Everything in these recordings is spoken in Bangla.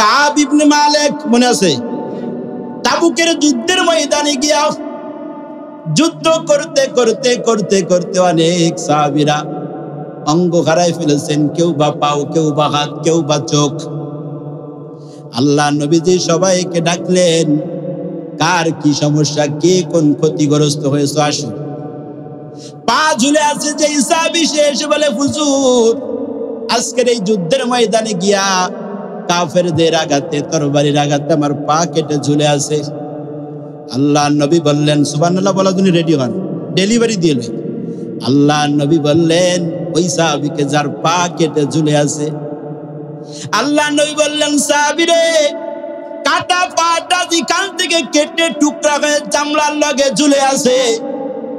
কাব ইবনে মালিক মনে আছে? তাবুকের যুদ্ধের ময়দানে গিয়া যুদ্ধ করতে করতে করতে করতে অনেক সাহাবীরা অঙ্গ হারায় ফেলেছেন, কেউ বা পাও, কেউ বা হাত, কেউ বা চোখ। আল্লাহ নবীজি সবাইকে ডাকলেন, কার কি সমস্যা, কে কোন ক্ষতিগ্রস্ত হয়েছে আসো। পা ঝুলে আছে যে সাহাবী, সে এসে বলে, হুজুর আজকের এই যুদ্ধের ময়দানে গিয়া কাফেরদের আঘাতে, তরবারির আঘাতে আমার পা কেটে ঝুলে আছে। আল্লাহ নবী বললেন, সুবহানাল্লাহ বলার জন্য রেডি হন, ডেলিভারি দিয়ে লই। আল্লাহ নবী বললেন, ওই সাহাবীকে যার পা কেটে ঝুলে আছে, আল্লাহ নবী বললেন, সাহাবী রে, কাটা পাটা যেখান থেকে কেটে টুকরা হয়ে চামড়ার লগে ঝুলে আছে,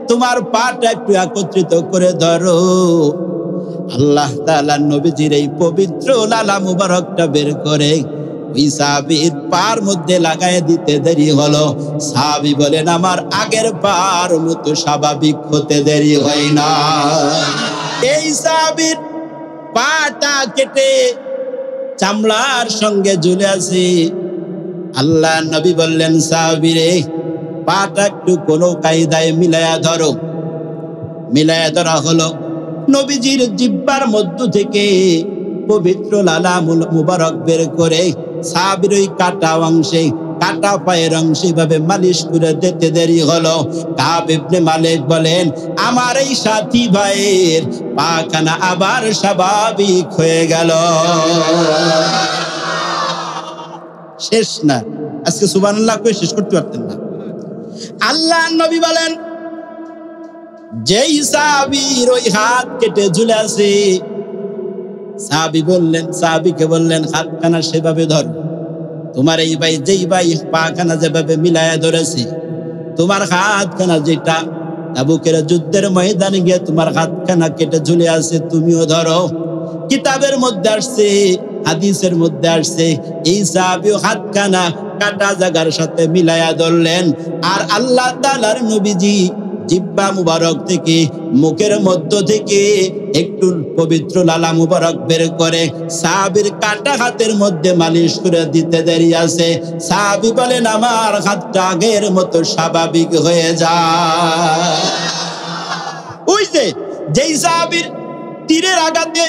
তোমার পাটা একটু একত্রিত করে ধরো। আল্লাহ তাআলা নবীজির এই পবিত্র লালা মুবারকটা বের করে ওই সাহাবীর পার মধ্যে লাগায় দিতে দেরি হলো। সাহাবী বলেন, আমার আগের পার মতো স্বাভাবিক হতে দেরি হয় না। এই সাহাবীর পাটা কেটে চামড়ার সঙ্গে ঝুলে আছে। আল্লাহ নবী বললেন, সাহাবী রে, পাটা একটু কোনো কায়দায় মিলায়া ধরো। মিলায়া ধরা হলো। নবীজির জিহ্বার মধ্য থেকে পবিত্র লালা মুবারক বের করে সাহাবীর ওই কাটা অংশে, কাটা পায়ের অংশে ভাবে মালিশ করে দিতে দেরি হলো। কাব ইবনে মালিক বলেন, আমার এই সাথী ভাইয়ের পাখানা আবার স্বাভাবিক হয়ে গেল। শেষ না, আজকে সুবহানাল্লাহ কই শেষ করতে পারতেন না। আল্লাহ নবী বলেন, যেই সাহাবীর ওই হাত কেটে ঝুলে আছে, সাহাবীকে বললেন, হাতখানা সেভাবে ধর। তোমার এই ভাই, যেই ভাই পাখানা যেভাবে মিলায়া ধরেছে, তোমার হাতখানা যেটা তাবুকের যুদ্ধের ময়দানে গিয়ে তোমার হাতখানা কেটে ঝুলে আছে, তুমিও ধরো। কিতাবের মধ্যে আসছে, হাদিসের মধ্যে আসছে, এই সাহাবীও হাতখানা কাটা জায়গার সাথে মিলায়া ধরলেন। আর আল্লাহ তাআলার নবীজি জিহ্বা মুবারক থেকে, মুখের মধ্য থেকে একটু পবিত্র লালা মুবারক বের করে সাহাবীর কাটা হাতের মধ্যে মালিশ করে দিতে দেরি আছে। সাহাবী বলেন, আমার হাতটা আগের মতো স্বাভাবিক হয়ে যায়। ওই যে যেই সাহাবীর তীরের আঘাতে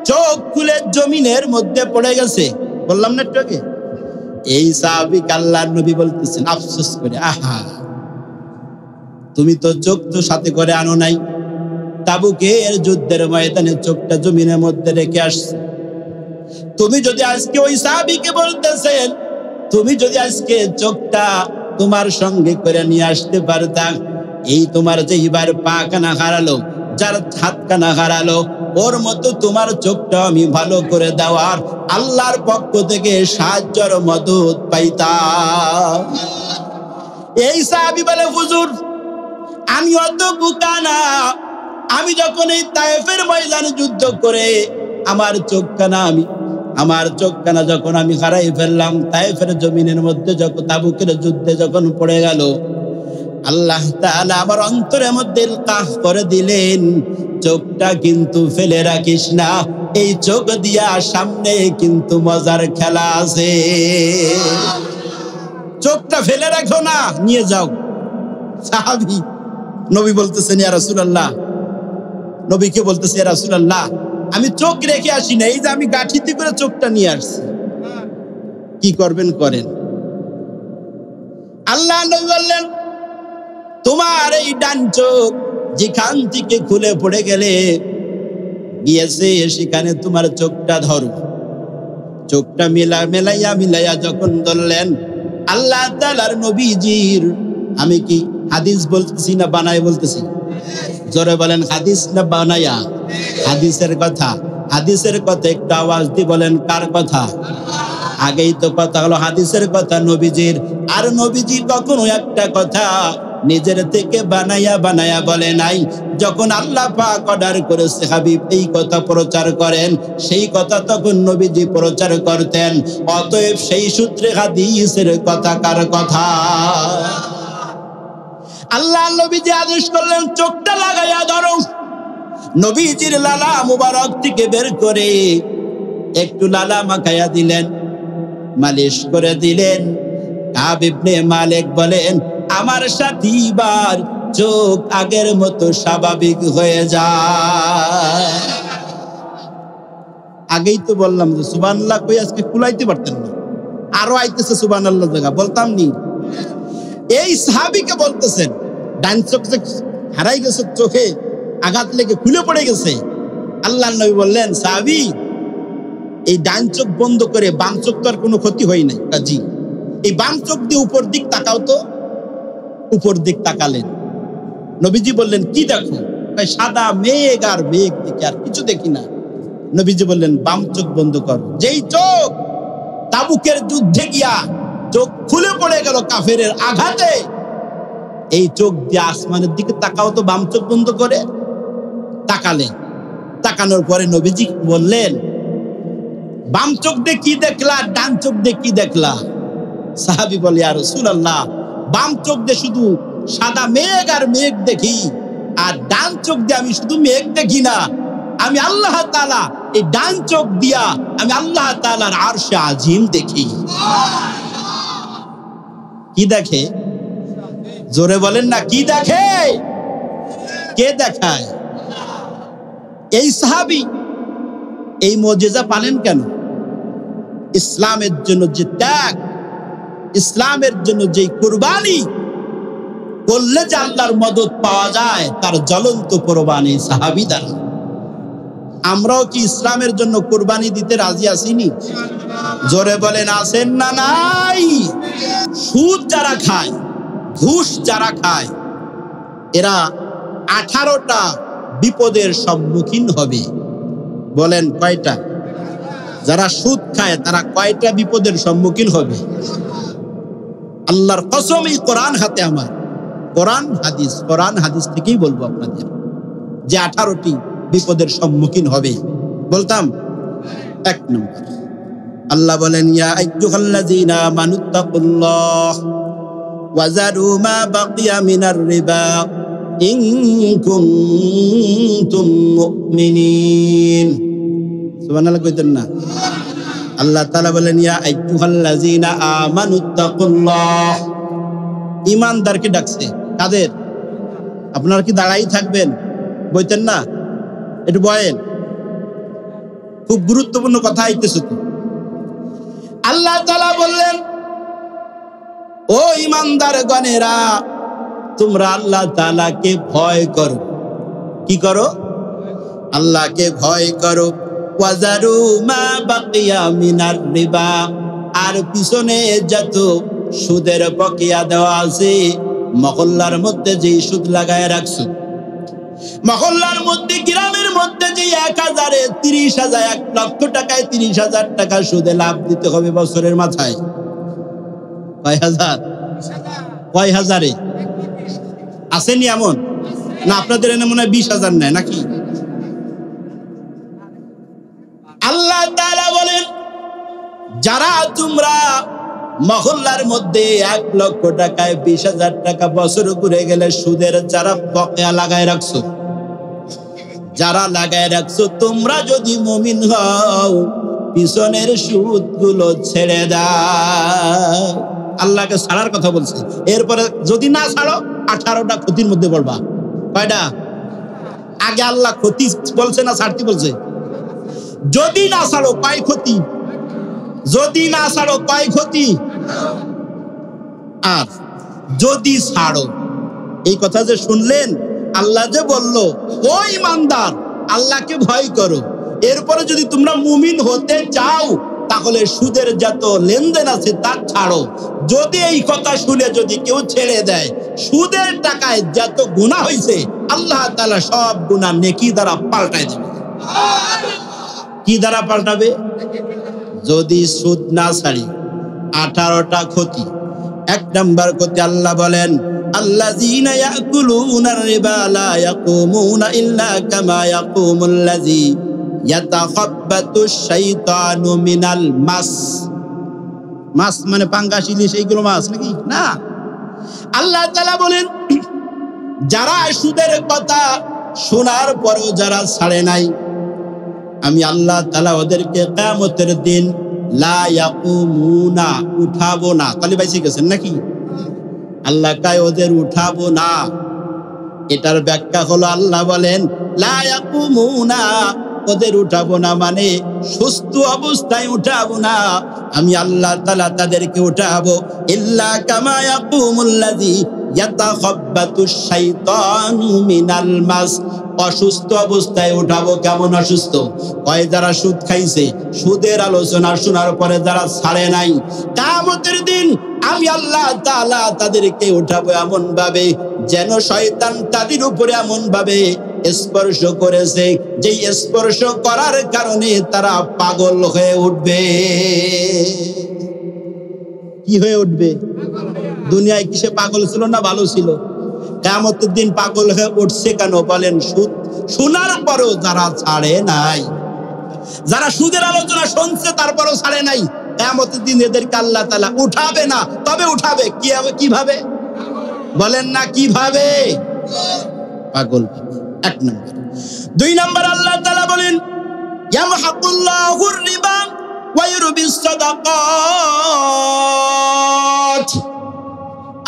চোখ খুলে জমিনের মধ্যে পড়ে গেছে, বললাম না একটু আগে, এই সাহাবীকে আল্লাহর নবী বলতেছেন আফসোস করে, আহা, তুমি তো চোখ তো সাথে করে আনো নাই, তাবুকের যুদ্ধের ময়দানে চোখটা জমিনের মধ্যে রেখে আসছে। তুমি যদি আজকে ওই সাহাবীকে বলতেছেন, তুমি যদি আজকে চোখটা তোমার সঙ্গে করে নিয়ে আসতে পারতাম, এই তোমার যে এবার পাখানা হারালো, যার হাতখানা হারালো, ওর মতো তোমার চোখটা আমি ভালো করে দেওয়ার আল্লাহর পক্ষ থেকে সাহায্যের মদত পাইতাম। এই সাহাবী বলে, হুজুর আমি অত বোকা না, আমি যখন এই তায়েফের ময়দানে যুদ্ধ করে আমার চোখখানা যখন আমি হারাই ফেললাম, তায়েফের জমিনের মধ্যে যখন তাবুকের যুদ্ধে যখন পড়ে গেল, আল্লাহ তাআলা আমার অন্তরের মধ্যে ইলকাহ করে দিলেন, চোখটা কিন্তু ফেলে রাখিস না, এই চোখ দিয়া সামনে কিন্তু মজার খেলা আছে, চোখটা ফেলে রাখো না, নিয়ে যাও। সাহাবী নবী বলতেছেন, ইয়া রাসূলুল্লাহ, নবীকে বলতেছে, ইয়া রাসূলুল্লাহ, আমি চোখ রেখে আসি না, এই যে আমি গাঠিতে করে চোখটা নিয়ে আসছি, কি করবেন করেন। আল্লাহ নবী বললেন, তোমার এই ডান চোখ যেখান থেকে খুলে পড়ে গিয়েছে, সেখানে তোমার চোখটা ধরো। চোখটা মিলাইয়া যখন ধরলেন, আল্লাহ তাআলার নবীজির, আমি কি হাদিস বলতেছি না বানায় বলতেছি? জোরে বলেন, হাদিস না বানায়া? হাদিসের কথা একটু আওয়াজ দিয়ে বলেন, কার কথা? আগেই তো কথা হলো হাদিসের কথা নবীজির। আর নবীজি কখনো একটা কথা নিজের থেকে বানায়া বলে নাই। যখন আল্লাহ পাক অর্ডার করেছে হাবিব এই কথা প্রচার করেন, সেই কথা তখন নবীজি প্রচার করতেন। অতএব সেই সূত্রে হাদিসের কথা কার কথা? আল্লাহ নবীজি আদেশ করলেন, চোখটা লাগাইয়া ধরো। নবীজির লালা মুবারক থেকে বের করে একটু লালা মাখাইয়া দিলেন। মালিশ করে দিলেন। কাব ইবনে মালিক বলেন, আমার সাথী বার চোখ আগের মতো স্বাভাবিক হয়ে যায়। আগেই তো বললাম যে সুবহানাল্লাহ কই আজকে কুলাইতে পারতেন না, আরো আইতেছে সুবহানাল্লাহ জায়গা বলতাম নি। এই সাহাবীকে বলতেছেন ডান চোখ হারাই গেছে, চোখে আঘাত লেগে খুলে পড়ে গেছে। আল্লাহর নবী বললেন, সাহাবী এই ডান চোখ বন্ধ করে বাম চোখ তো আর কোনো ক্ষতি হয় নাই, জি এই বাম চোখ দিয়ে উপর দিক তাকাও তো। উপর দিক তাকালেন, নবীজি বললেন, কি দেখো? সাদা মেঘ আর মেঘ দেখি, আর কিছু দেখি না। নবীজি বললেন, বাম চোখ বন্ধ করো। যেই চোখ তাবুকের যুদ্ধে গিয়া চোখ খুলে পড়ে গেল কাফেরের আঘাতে, এই চোখ দিয়ে আসমানের দিকে তাকাও তো, বাম চোখ বন্ধ করে। তাকালেন, তাকানোর পরে নবীজি বললেন, বাম চোখ দিয়ে কি দেখলা, ডান চোখ দিয়ে কি দেখলা? সাহাবী বলে, ইয়া রাসূলুল্লাহ, বাম চোখ দিয়ে শুধু সাদা মেঘ আর মেঘ দেখি, আর ডান চোখ দিয়ে আমি শুধু মেঘ দেখি না, আমি আল্লাহ তাআলা এই ডান চোখ দিয়া আমি আল্লাহ তাআলার আরশে আজিম দেখি। কি দেখে? জোরে বলেন না, কি দেখে? কে দেখায়? এই সাহাবী এই মুজিজা পালেন কেন? ইসলামের জন্য যে ত্যাগ, ইসলামের জন্য যে কুরবানি করলে যে আল্লাহর মদদ পাওয়া যায়, তার জ্বলন্ত প্রমাণ এই সাহাবী দ্বারা। আমরাও কি ইসলামের জন্য কুরবানি দিতে রাজি আছিনি? জোরে বলেন, আছেন না নাই? সুদ যারা খায়, ঘুষ যারা খায়, এরা 18টা বিপদের সম্মুখীন হবে। বলেন কয়টা? যারা সুদ খায় তারা কয়টা বিপদের সম্মুখীন হবে? আল্লাহর কসম, এই কোরআন হাতে আমার, কোরআন হাদিস থেকেই বলবো আপনাদের যে 18টি বিপদের সম্মুখীন হবে। বলতাম 1 নম্বর, আল্লাহ বলেন, ইয়া আইয়ুহাল্লাযীনা আমানুত্তাকুল্লাহ ওয়া যারু মা বাকিয়া মিনার রিবা ইন কুনতুম মুমিনিন। সুবহানাল্লাহ কইতেন না? আল্লাহ তাআলা বলেন, ইয়া আইয়ুহাল্লাযীনা আমানুত্তাকুল্লাহ। ঈমানদারকে ডাকছে, কাদের? আপনারা কি দাঁড়াই থাকবেন? বইতেন না? একটু বয়েন, খুব গুরুত্বপূর্ণ কথা আইতেছে তো। আল্লাহ তাআলা বললেন, ও ঈমানদার গণেরা, তোমরা আল্লাহ তাআলাকে ভয় করো। কি করো? আল্লাহকে ভয় করো। ওয়াজারু মা বাকিয়া মিনার রিবা, আর পিছনে যত সুদের বকেয়া দেওয়া আছে, মহল্লার মধ্যে যে সুদ লাগায় রাখছো, মহল্লার মধ্যে গ্রামের মধ্যে যে 1000-এ 30,000, 1 লক্ষ টাকায় 30,000 টাকা সুদে লাভ দিতে হবে বছরের মাথায়। কয় হাজার? কয় হাজারে? আসেনি এমন? না আপনাদের এনে মনে হয় 20,000 নেয় নাকি? আল্লাহ তাআলা বলেন, যারা তোমরা মহল্লার মধ্যে 1 লক্ষ টাকায় 20,000 টাকা বছর ঘুরে গেলে সুদের যারা বকেয়া লাগায় রাখছো, যারা লাগায় রাখছো, তোমরা যদি মুমিন হও, পিছনের সুদগুলো ছেড়ে দাও। আল্লাহকে ছাড়ার কথা বলছে। এরপরে যদি না ছাড়ো 18টা ক্ষতির মধ্যে পড়বা। কয়টা? আগে আল্লাহ ক্ষতি বলছে না ছাড়তে বলছে? যদি না ছাড়ো কয় ক্ষতি? যদি না ছাড়ো কয় ক্ষতি? আর যদি ছাড়ো, এই কথা যে শুনলেন, আল্লাহ যে বলল, ও ঈমানদার আল্লাহকে ভয় করো, এরপরে যদি তোমরা মুমিন হতে চাও তাহলে সুদের যত লেনদেন আছে তা ছাড়ো। যদি এই কথা শুনে যদি কেউ ছেড়ে দেয়, সুদের টাকায় যত গুনাহ হয়েছে আল্লাহ তাআলা সব গুনাহ নেকি দ্বারা পাল্টায় দেবে। কি দ্বারা পাল্টাবে? যদি সুদ না ছাড়ি 18টা ক্ষতি। 1 নাম্বার ক্ষতি আল্লাহ বলেন, আল্লাযীনা ইয়াকুলুনার রিবা লা ইয়াকুমুনা ইল্লা কামা ইয়াকুমুল্লাযী ইয়াতাখাব্বাতুশ শাইতানু মিনাল মাস। মাস মানে পাঙ্গাস, ইলিশ, এইগুলো মাছ নাকি? না। আল্লাহ তাআলা বলেন, যারা সুদের কথা শোনার পরেও যারা ছাড়ে নাই, আমি আল্লাহ তাআলা ওদেরকে কিয়ামতের দিন লা ইয়াকুমুনা, উঠাবো না। তাহলে বাইসে গেছেন নাকি? আল্লাহ কয় ওদের উঠাবো না। এটার ব্যাখ্যা হলো আল্লাহ বলেন লা ইয়াকুমুনা, ওদের উঠাবো না মানে সুস্থ অবস্থায় উঠাবো না, আমি আল্লাহ তাআলা তাদেরকে উঠাবো। ইল্লা কামা ইয়াকুমুল্লাযী ইয়াতাখাব্বাতুশ শাইতানু মিনাল মাস, অসুস্থ অবস্থায় উঠাবো। কেমন অসুস্থ? কয় যারা সুদ খাইছে, সুদের আলোচনা শোনার পরে যারা ছাড়ে নাই, কিয়ামতের দিন আমি আল্লাহ তাআলা তাদেরকে উঠাবো এমন ভাবে যেন শয়তান তাদের উপরে এমন ভাবে স্পর্শ করেছে, যে স্পর্শ করার কারণে তারা পাগল হয়ে উঠবে। কি হয়ে উঠবে? দুনিয়ায় কিসে পাগল ছিল না ভালো ছিল? কিয়ামতের দিন পাগল হয়ে উঠছে কেন বলেন? সুদ শোনার পরও যারা ছাড়ে নাই, যারা সুদের আলোচনা শুনছে তারপরও ছাড়ে নাই, কিয়ামতের দিন এদেরকে আল্লাহ তাআলা উঠাবে না। তবে উঠাবে কিভাবে বলেন না? কিভাবে? পাগল। এক নম্বর। দুই নম্বর, আল্লাহ তাআলা বলেন ইয়ামহাকুল্লাহুর রিবা ওয়া ইউরবিস সাদাকাত।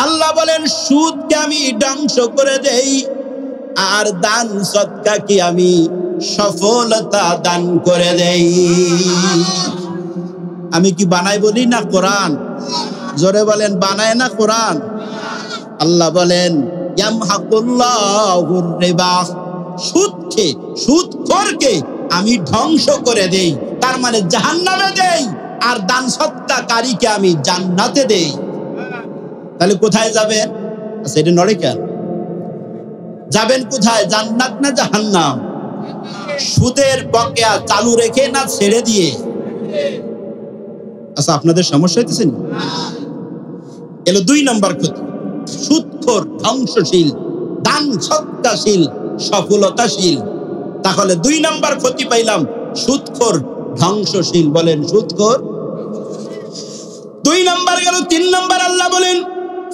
আল্লাহ বলেন সুদকে আমি ধ্বংস করে দেই, আর দান সদকাকে আমি সফলতা দান করে দেই। আমি কি বানাই বলি না কোরআন? জোরে বলেন, বানায় না কোরআন? আল্লাহ বলেন ইয়ামহাকুল্লাহুর রিবা, সুদকে, সুদখোরকে আমি ধ্বংস করে দেই, তার মানে জাহান্নামে দেই, আর দান সদকাকারীকে আমি জান্নাতে দেই। তাহলে কোথায় যাবেন? আচ্ছা, এটা নড়ে কেন? যাবেন কোথায়? জান্নাত না জাহান্নাম? সুদের বকেয়া চালু রেখে না ছেড়ে দিয়ে? আচ্ছা, আপনাদের সমস্যা হইতেছে না? এলো দুই নম্বর ক্ষতি। সুদখোর ধ্বংসশীল, দান সদকাশীল সফলতাশীল। তাহলে দুই নম্বর ক্ষতি পাইলাম, সুদখোর ধ্বংসশীল। বলেন সুদখোর। দুই নম্বর গেল। তিন নম্বর আল্লাহ বলেন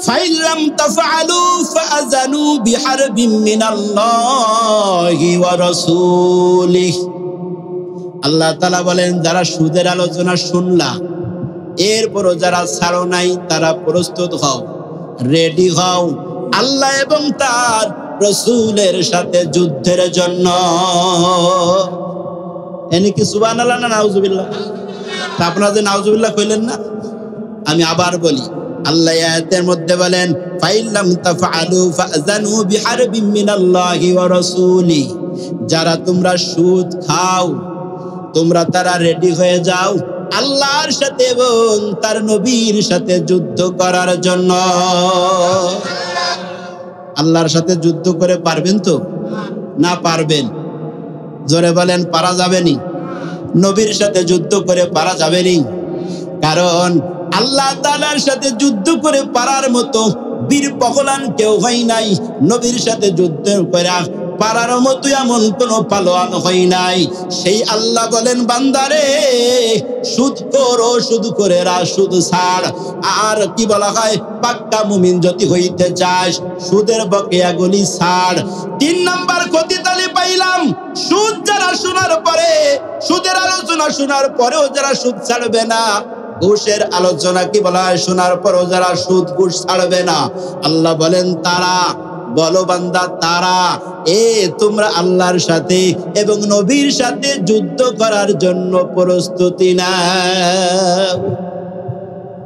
ফাইলাম তাফআলু ফাআযানু বিহারবিন মিনাল্লাহি ওয়া রাসূলিহি। আল্লাহ তাআলা বলেন যারা সুদের আলোচনা শুনলা, এরপরও যারা ছাড়ো নাই, তারা প্রস্তুত হও, রেডি হও আল্লাহ এবং তার রাসূলের সাথে যুদ্ধের জন্য। এনে কি সুবহানাল্লাহ না নাউজুবিল্লাহ? আপনারা যে নাউজুবিল্লাহ কইলেন না, আমি আবার বলি, আল্লাহ আয়াতের মধ্যে বলেন ফাইলাম তাফআলু ফাআযানু বিহারবিন মিনাল্লাহি ওয়া রাসূলি। যারা তোমরা সুদ খাও, তোমরা তারা রেডি হয়ে যাও আল্লাহর সাথে এবং তার নবীর সাথে যুদ্ধ করার জন্য। আল্লাহর সাথে যুদ্ধ করে পারবেন তো? না পারবেন? জোরে বলেন, পারা যাবে নি? নবীর সাথে যুদ্ধ করে পারা যাবে নি? কারণ আল্লাহ তাআলার সাথে যুদ্ধ করে পারার মতো বীর পহলান কেউ হয় নাই। নবীর সাথে যুদ্ধ করে পারার মতো এমন কোন পালোয়ান হয় নাই। সেই আল্লাহ বলেন বান্দারে সুদ করো, সুদ করে রা সুদ ছাড়। আর কি বলা হয়, পাক্কা মুমিন যদি হইতে চাস সুদের বকেয়া গুলি ছাড়। তিন নাম্বার ক্ষতি তালি পাইলাম, সুদ যারা শোনার পরে, সুদের আলোচনা শোনার পরেও যারা সুদ ছাড়বে না, ঘুষের আলোচনা কি বলা হয় শোনার পরও যারা সুদ ঘুষ ছাড়বে না, আল্লাহ বলেন তারা, বলো বান্দা তারা, তোমরা আল্লাহর সাথে এবং নবীর সাথে যুদ্ধ করার জন্য প্রস্তুতি নাও।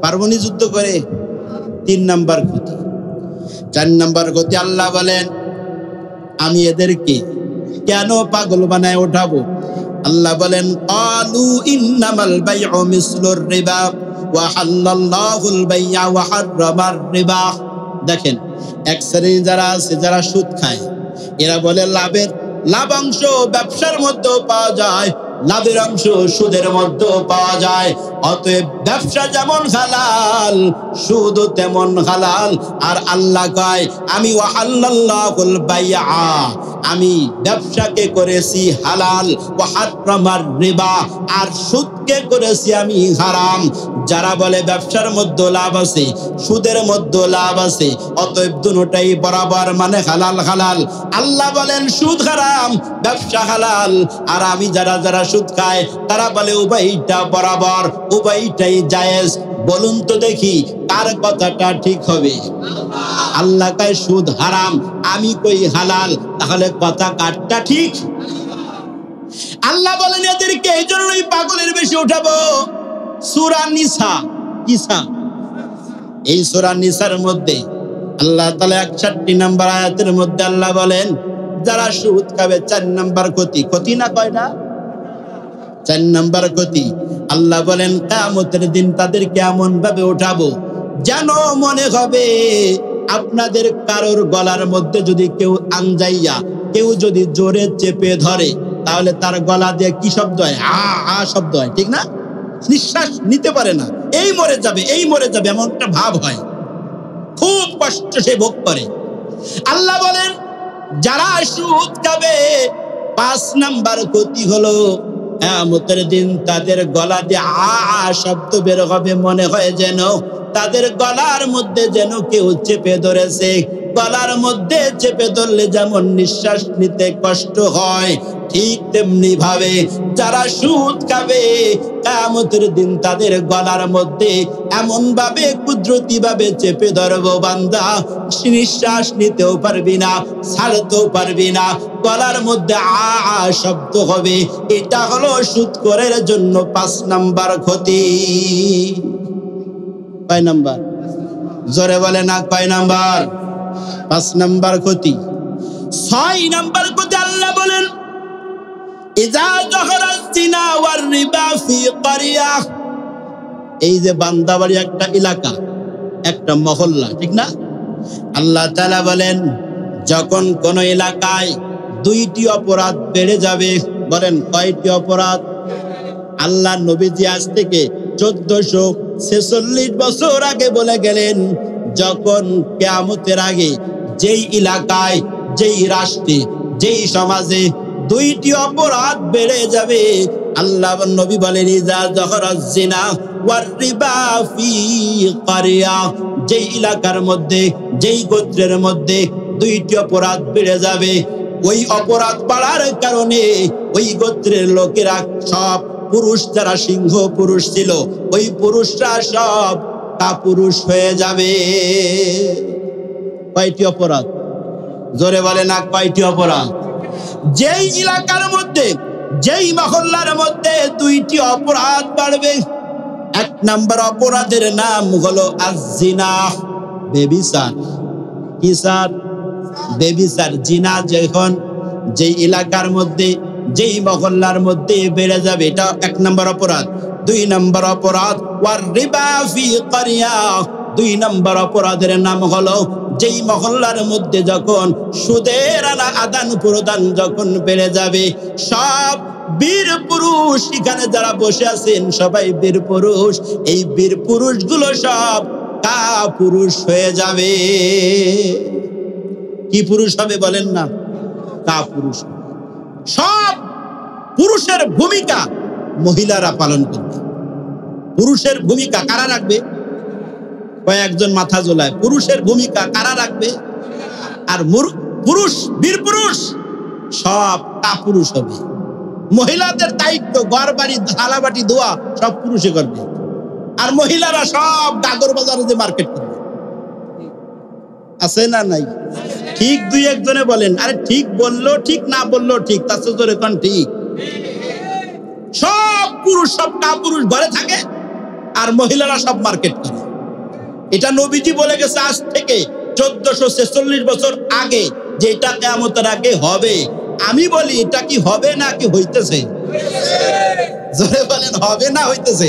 পারবনি যুদ্ধ করে? তিন নাম্বার ক্ষতি। চার নাম্বার ক্ষতি আল্লাহ বলেন আমি এদেরকে কেন পাগল বানায় ওঠাবো? আল্লাহ বলেন ক্বালু ইন্নামাল বাইউ মিসলুর রিবা ওয়া হাল্লাল্লাহুল বাই'a ওয়া হাররামার রিবা। দেখেন, এক শ্রেণী যারা আছে যারা সুদ খায়, এরা বলে লাভাংশ ব্যবসার মধ্যেও পাওয়া যায়, লাভের অংশ সুদের মধ্যেও পাওয়া যায়। অতএব ব্যবসা যেমন হালাল, সুদও তেমন হালাল। আর আল্লাহ কয় আমি ওয়াহাল্লাল্লাহুল বাই'a, আমি ব্যবসাকে করেছি হালাল, ওয়া হাররামার রিবা, আর সুদ সুদকে করেছি আমি হারাম। যারা বলে ব্যবসার মধ্যে লাভ আছে, সুদের মধ্যে লাভ আছে, অতএব দুটোটাই বরাবর, মানে হালাল হালাল। আল্লাহ বলেন সুদ হারাম, ব্যবসা হালাল। আর আমি যারা যারা সুদ খায় তারা বলে উভয়টা বরাবর, উভয়টাই জায়েজ। বলুন তো দেখি কার কথাটা ঠিক হবে? আল্লাহ কয় সুদ হারাম, আমি কই হালাল, তাহলে কথা কারটা ঠিক? আল্লাহ বলেন এদেরকে এই জন্যই পাগলের বেশি উঠাবো। সূরা নিসা, কিসা, এই সূরা নিসার মধ্যে আল্লাহ তাআলা 61 নম্বর আয়াতের মধ্যে আল্লাহ বলেন যারা সুদ খাবে 4 নম্বর ক্ষতি। ক্ষতি না কয়টা? 4 নম্বর ক্ষতি। আল্লাহ বলেন কিয়ামতের দিন তাদেরকে এমন ভাবে উঠাবো যেন মনে হবে আপনাদের কারোর গলার মধ্যে যদি কেউ আঞ্জাইয়া, কেউ যদি জোরে চেপে ধরে, তাহলে তার গলা দিয়ে কি শব্দ হয়? আ আ শব্দ হয়, ঠিক না? নিঃশ্বাস নিতে পারে না, এই মরে যাবে, এই মরে যাবে, এমন একটা ভাব হয়। খুব কষ্ট সে ভোগ করে। আল্লাহ বলেন যারা সুদ খাবে 5 নাম্বার ক্ষতি হলো কিয়ামতের দিন তাদের গলা দিয়ে আ আ শব্দ বের হবে, মনে হয় যেন তাদের গলার মধ্যে যেন কেউ চেপে ধরেছে। গলার মধ্যে চেপে ধরলে যেমন নিঃশ্বাস নিতে কষ্ট হয়, ঠিক তেমনি ভাবে যারা সুদ খাবে কিয়ামতের দিন তাদের গলার মধ্যে এমন ভাবে কুদরতি ভাবে চেপে ধরবো বান্দা, নিঃশ্বাস নিতেও পারবি না, ছাড়তেও পারবি না, গলার মধ্যে আ আ শব্দ হবে। এটা হলো সুদখোরের জন্য 5 নাম্বার ক্ষতি। কয় নাম্বার? জোরে বলে না, কয় নাম্বার? 5 নাম্বার ক্ষতি। 6 নাম্বার ক্ষতি আল্লাহ বলেন ইযা যাহারাজ জিনা ওয়ার রিবা ফি ক্বরিয়া। এই যে বান্দাবাড়ি একটা এলাকা, একটা মহল্লা, ঠিক না? আল্লাহ তাআলা বলেন যখন কোন এলাকায় 2টি অপরাধ বেড়ে যাবে, বলেন কয়টি অপরাধ? আল্লাহ নবীজি আজ থেকে 1446 বছর আগে বলে গেলেন যখন কিয়ামতের আগে যেই এলাকায়, যেই রাষ্ট্রে, যেই সমাজে 2টি অপরাধ বেড়ে যাবে, আল্লাহ নবী বলেন ইযা যাহারাজ জিনা ওয়ার রিবা ফি ক্বরিয়া। যেই এলাকার মধ্যে, যেই গোত্রের মধ্যে 2টি অপরাধ বেড়ে যাবে, ওই অপরাধ বাড়ার কারণে ওই গোত্রের লোকেরা সব পুরুষ, যারা সিংহ পুরুষ ছিল, ওই পুরুষরা সব কাপুরুষ হয়ে যাবে। কয়টি অপরাধ? জোরে বলে না, কয়টি অপরাধ? যেই এলাকার মধ্যে, যেই মহল্লার মধ্যে 2টি অপরাধ বাড়বে, 1 নাম্বার অপরাধের নাম হলো আয-জিনা, বেবিচার। কি স্যার? বেবিচার, জিনা। যখন যেই এলাকার মধ্যে, যেই মহল্লার মধ্যে বেড়ে যাবে, এটা 1 নাম্বার অপরাধ। 2 নাম্বার অপরাধ ওয়ার রিবা ফি ক্বরিয়া। 2 নাম্বার অপরাধের নাম হলো যেই মহল্লার মধ্যে যখন সুদের আদান প্রদান যখন বেড়ে যাবে, সব বীর পুরুষ এখানে যারা বসে আছেন সবাই বীর পুরুষ, এই বীর পুরুষগুলো সব কাপুরুষ হয়ে যাবে। কি পুরুষ হবে বলেন না? কাপুরুষ। সব পুরুষের ভূমিকা মহিলারা পালন করবে। পুরুষের ভূমিকা কারা রাখবে? কয়েকজন মাথা ঝোলায়। পুরুষের ভূমিকা কারা রাখবে? আর পুরুষ, বীর পুরুষ সব কাপুরুষ হবে। মহিলাদের দায়িত্ব ঘর বাড়ি থালাবাটি ধোয়া সব পুরুষে করবে, আর মহিলারা সব গাগর বাজারে যে মার্কেট করবে। আছে না নাই? ঠিক 2-1 জনে বলেন, আরে ঠিক বললো ঠিক, না বললো ঠিক, তার জোরে কোন ঠিক? সব পুরুষ, সব কাপুরুষ ঘরে থাকে, আর মহিলারা সব মার্কেট করে। এটা নবীজি বলে গেছে আজ থেকে 1446 বছর আগে, যে এটা কিয়ামতের আগে হবে। আমি বলি এটা কি হবে না কি হইতেছে? জোরে বলেন, হবে না হইতেছে?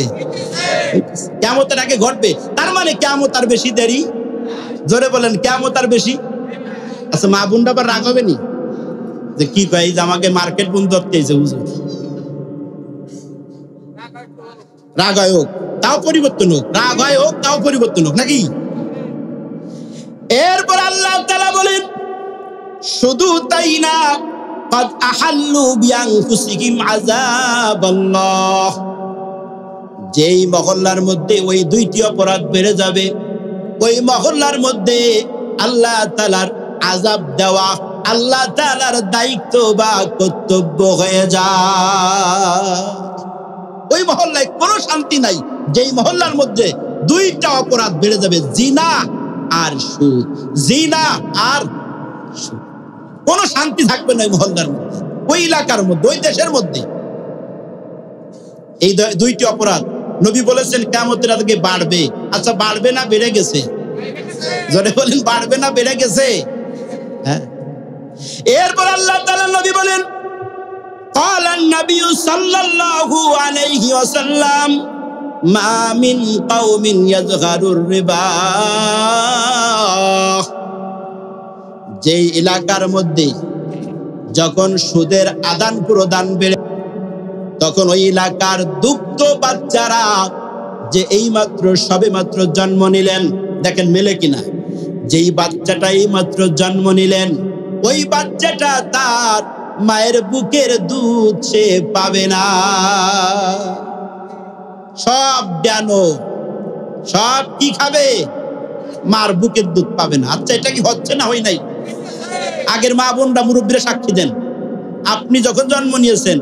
কিয়ামতের আগে ঘটবে। তার মানে কিয়ামত আর বেশি দেরি? জোরে বলেন, কিয়ামত আর বেশি? আচ্ছা, মা বোনটা আবার রাগ হবে নি যে কি কয় যে আমাকে মার্কেট বন্ধ করতে এসে হুজুর? রাগ হয় হোক, তাও পরিবর্তন হোক, রাগ হয় হোক, তাও পরিবর্তন হোক, নাকি? এরপর আল্লাহ তাআলা বলেন শুধু তাই না, قد أحلوا بأنفسهم عذاب الله। যেই মহল্লার মধ্যে ওই দুইটি অপরাধ বেড়ে যাবে, ওই মহল্লার মধ্যে আল্লাহ তাআলার আযাব দেওয়া আল্লাহ তাআলার দায়িত্ব বা কর্তব্য হয়ে যায়। ওই মহল্লায় কোনো শান্তি নাই যেই মহল্লার মধ্যে দুইটা অপরাধ বেড়ে যাবে, জিনা আর সুদ। জিনা আর সুদ, কোনো শান্তি থাকবে না ওই মহল্লার মধ্যে, ওই এলাকার মধ্যে, ওই দেশের মধ্যে। এই দুইটি অপরাধ নবী বলেছেন কিয়ামতের আগে বাড়বে। আচ্ছা, বাড়বে না বেড়ে গেছে? জোরে বলেন, বাড়বে না বেড়ে গেছে? হ্যাঁ। এরপর আল্লাহ তাআলা নবী বলেন, قال النبي صلى الله عليه وسلم ما من قوم يظهر الربا। যেই এলাকার মধ্যে যখন সুদের আদান প্রদান বেড়ে, তখন ওই এলাকার দুগ্ধ বাচ্চারা যে এইমাত্র সবেমাত্র জন্ম নিলেন, দেখেন মেলে কিনা, যেই বাচ্চাটা এইমাত্র জন্ম নিলেন, ওই বাচ্চাটা তার মায়ের বুকের দুধ সে পাবে না। সব ডানো, সব কি খাবে? মার বুকের দুধ পাবে না। আচ্ছা, এটা কি হচ্ছে না? হয় নাই? আগের মা বোনরা, মুরব্বীরা সাক্ষী দেন। আপনি যখন জন্ম নিয়েছেন,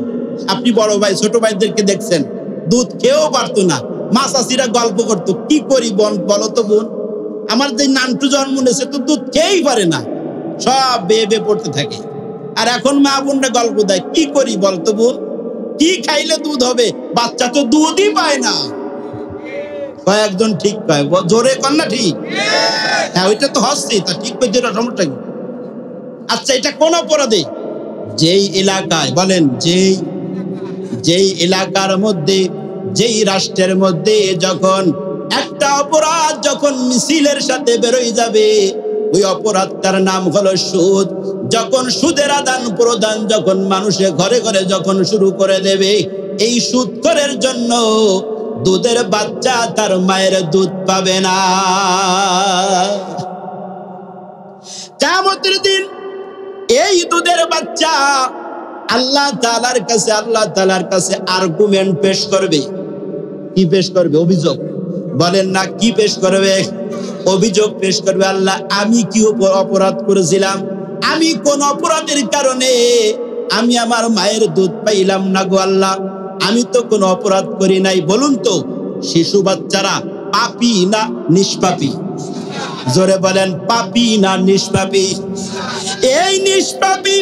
আপনি বড় ভাই ছোট ভাইদেরকে দেখছেন দুধ খেয়েও পারতো না। মা চাষিরা গল্প করতো, কি করি বলো তো বোন, আমার যে নানটু জন্ম নিয়েছে তো দুধ খেয়েই পারে না, সব বেয়ে বেয়ে পড়তে থাকে। আর এখন মা বোনরা গল্প দেয়, কি করি বলতো বোন, কি খাইলে দুধ হবে? বাচ্চা তো দুধই পায় না। কয়েকজন ঠিক কয়, জোরে কর না ঠিক? হ্যাঁ, ওইটা তো হচ্ছে, তা ঠিক কই যেটা সমস্যা কি? আচ্ছা, এটা কোন অপরাধে? যেই এলাকায় বলেন, যেই এলাকার মধ্যে, যেই রাষ্ট্রের মধ্যে যখন একটা অপরাধ যখন মিছিলের সাথে বেরোয় যাবে, ওই অপরাধটার নাম হলো সুদ। যখন সুদের আদান প্রদান যখন মানুষের ঘরে ঘরে যখন শুরু করে দেবে, এই সুদখোরের জন্য দুধের বাচ্চা তার মায়ের দুধ পাবে না। কিয়ামতের দিন এই দুধের বাচ্চা আল্লাহ তাআলার কাছে আর্গুমেন্ট পেশ করবে। কি পেশ করবে? অভিযোগ। বলেন না, কি পেশ করবে? অভিযোগ পেশ করবে। আল্লাহ, আমি কি অপরাধ করেছিলাম? আমি কোন অপরাধের কারণে আমি আমার মায়ের দুধ পাইলাম না গো আল্লাহ? আমি তো কোনো অপরাধ করি নাই। বলুন তো, শিশু বাচ্চারা পাপী না নিষ্পাপী? জোরে বলেন, পাপী না নিষ্পাপী? এই নিষ্পাপী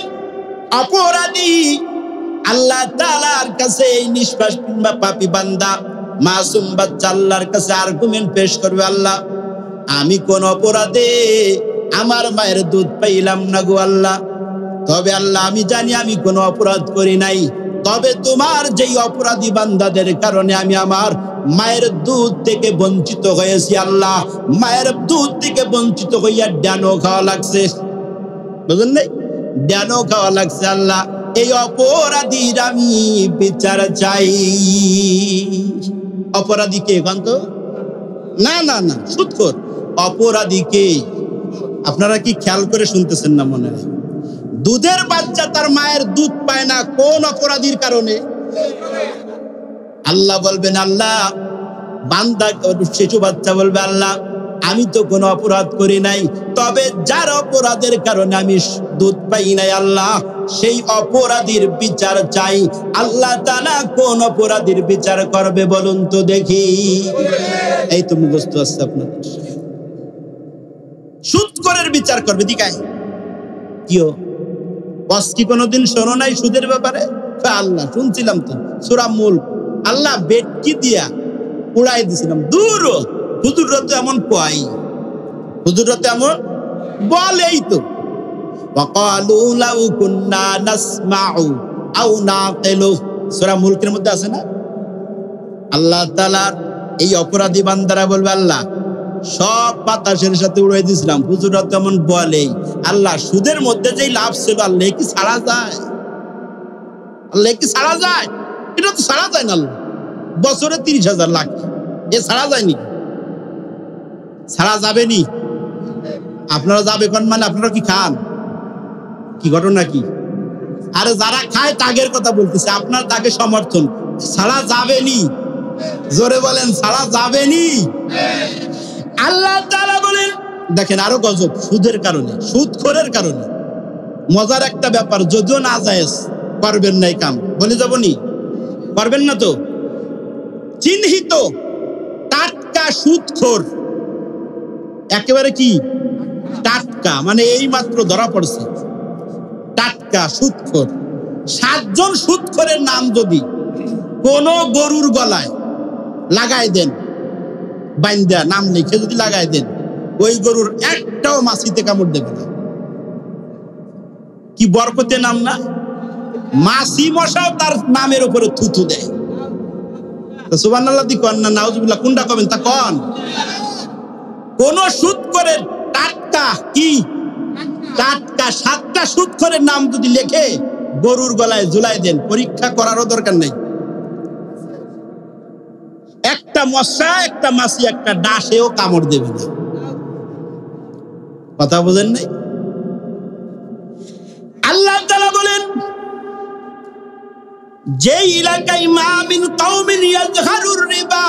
অপরাধী আল্লাহ তাআলার কাছে, এই নিষ্পাপী বান্দা মাসুম বাচ্চা আল্লাহর কাছে আর্গুমেন্ট পেশ করবে, আল্লাহ, আমি কোন অপরাধে আমার মায়ের দুধ পাইলাম না গো আল্লাহ? তবে আল্লাহ, আমি জানি আমি কোনো অপরাধ করি নাই, তবে তোমার যেই অপরাধী বান্দাদের কারণে আমি আমার মায়ের দুধ থেকে বঞ্চিত হয়েছি আল্লাহ, মায়ের দুধ থেকে বঞ্চিত হইয়া ডানো খাওয়া লাগছে। বুঝলেন নাই? ডানো খাওয়া লাগছে আল্লাহ, এই অপরাধীর আমি বিচার চাই। অপরাধী কে? কান্ত না না না, সুদখোর। অপরাধী কে? আপনারা কি খেয়াল করে শুনতেছেন না? মনে হয় দুধের বাচ্চা তার মায়ের দুধ পায় না, কোন অপরাধীর কারণে? আল্লাহ বলবেন, আল্লাহ, বান্দা শিশু বাচ্চা বলবে, আল্লাহ, আমি তো কোনো অপরাধ করি নাই, তবে যার অপরাধের কারণে আমি দুধ পাই নাই আল্লাহ, সেই অপরাধীর বিচার চাই। আল্লাহ তাআলা কোন অপরাধীর বিচার করবে বলুন তো দেখি? এই তো মুখস্থ আছে আপনাদের, সুদখোরের বিচার করবে। দিকায় কিও কি কোনোদিন শোনো নাই সুদের ব্যাপারে? আল্লাহ, শুনছিলাম তো সূরা মুলক, আল্লাহ বেটকি দিয়া উড়াই দিছিলাম। দূর, হুজুররা তো এমন কয়, হুজুররা তো এমন বলেই তো। ওয়াকালু লাউ কুন্না নাসমাউ আও নাকিলু, সূরা মুলকের মধ্যে আছে না? আল্লাহ তাআলার এই অপরাধী বান্দারা বলবে, আল্লাহ, সব বাতাসের সাথে উড়াই দিয়েছিলাম। হুজুররা তো এমন বলেই। আল্লাহ, সুদের মধ্যে যেই লাভ ছিল, আল্লাহ কি ছাড়া যায়? আল্লাহ কি ছাড়া যায়? এটা তো ছাড়া যায় না। আল্লাহ বছরে 30,000 লাখ, এ ছাড়া যায়নি? ছাড়া যাবে নি? আপনারা যাবে কোন? মানে আপনারা কি খান? কি ঘটনা কি? আরে যারা খায় তাগের কথা বলতেছে, আপনার তাকে সমর্থন। ছাড়া যাবে নি? জোরে বলেন ছাড়া যাবেনি। আল্লাহ তাআলা বলেন, দেখেন আরো গজব, সুদের কারণে, সুদখোরের কারণে। মজার একটা ব্যাপার, যদিও না জায়েজ, করবেন না এই কাম, বলে যাবনি, করবেন না তো। চিহ্নিত টাটকা সুদখোর, একেবারে কি টাটকা, মানে এই মাত্র ধরা পড়ছে, টাটকা সুদখোর। 7 জন সুদখোরের নাম যদি কোন গরুর গলায় লাগাই দেন, বাইন্দা নাম লিখে যদি লাগাই দেন, ওই গরুর একটাও মাছিতে কামড় দেবে না। কি বরকতের নাম না? মাছি মশাও তার নামের উপরে থুথু দেয়। সুবহানাল্লাহ দি কোন না নাউজুবিল্লাহ কোনটা কবেন তা কোন? কোন সুদখোরের টাটকা কি টাটকা 7টা সুদখোরের নাম যদি লিখে গরুর গলায় ঝুলাই দেন, পরীক্ষা করারও দরকার নেই। একটা মশা, একটা মাছি, একটা ডাসেও কামড় দেবে না। কথা বুঝেন নাই? আল্লাহ তাআলা বলেন, যে এলাকায় মা মিন কওমিন ইয়াজহারুর রিবা,